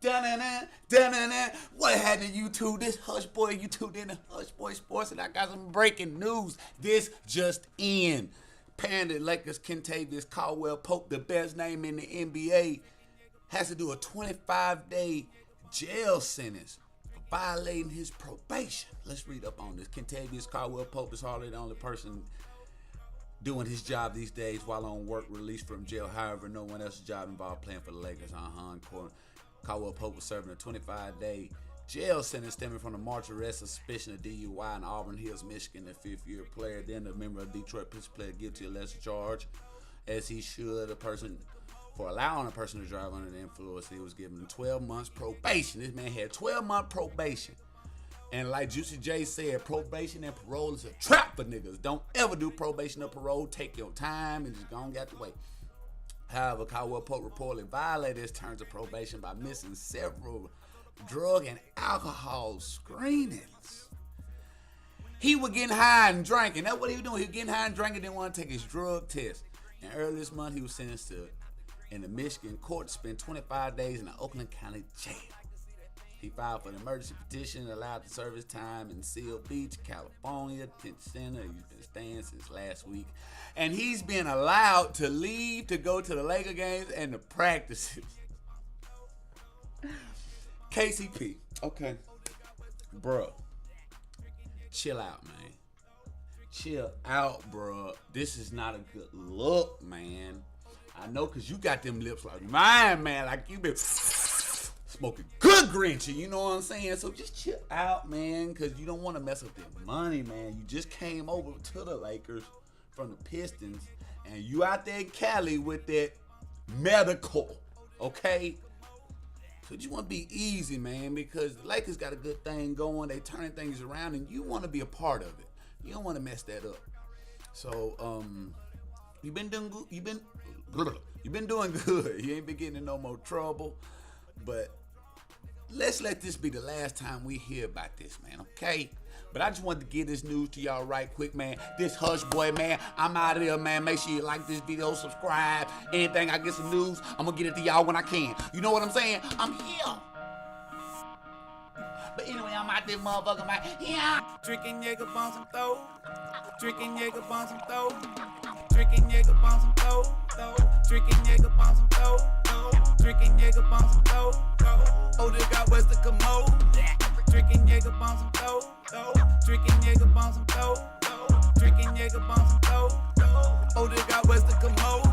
Dun-dun-dun, dun-dun-dun. What happened to YouTube? This Hush Boy, you tuned in to Hush Boy Sports, and I got some breaking news. This just in. Panda Lakers Kentavious Caldwell-Pope, the best name in the NBA, has to do a 25-day jail sentence for violating his probation. Let's read up on this. Kentavious Caldwell-Pope is hardly the only person doing his job these days while on work released from jail. However, no one else's job involved playing for the Lakers. Caldwell-Pope was serving a 25-day jail sentence stemming from the March arrest, suspicion of DUI in Auburn Hills, Michigan. The fifth-year player, then a member of Detroit Pistons, pled guilty of lesser charge, as he should. For allowing a person to drive under the influence, he was given 12 months probation. This man had 12-month probation. And like Juicy J said, probation and parole is a trap for niggas. Don't ever do probation or parole. Take your time and just go and get the way. However, Caldwell-Pope reportedly violated his terms of probation by missing several drug and alcohol screenings. He was getting high and drinking. That's what he was doing. He was getting high and drinking, didn't want to take his drug test. And earlier this month, he was sentenced to, in the Michigan court, to spend 25 days in the Oakland County Jail. He filed for an emergency petition and allowed to serve his time in Seal Beach, California, detention center. He's been staying since last week. And he's been allowed to leave to go to the Laker games and the practices. KCP. Okay. Bruh. Chill out, man. Chill out, bruh. This is not a good look, man. I know, because you got them lips like mine, man. Like you been smoking good Grinchy, you know what I'm saying? So just chill out, man, because you don't want to mess up their money, man. You just came over to the Lakers from the Pistons, and you out there in Cali with that medical, okay? So you want to be easy, man, because the Lakers got a good thing going. They turning things around, and you want to be a part of it. You don't want to mess that up. So, you've been doing good. You've been doing good. You ain't been getting in no more trouble, but let's let this be the last time we hear about this, man, okay? But I just wanted to give this news to y'all right quick, man. This Hush Boy, man, I'm out of here, man. Make sure you like this video, subscribe. Anything I get some news, I'm going to get it to y'all when I can. You know what I'm saying? I'm here. But anyway, I'm out there, motherfucker, man. Yeah. Drinking Jaeger on some throw. Drinking Jaeger on some throw. Drinking Jaeger on some throw. Drinking Jaeger on some throw. Drinking Jaeger on some throw. Oh, they got west the commode. Drinking Jaeger on some throw. Drinking Jaeger on some throw. Drinking Jaeger on some throw. Oh, they got west the commode.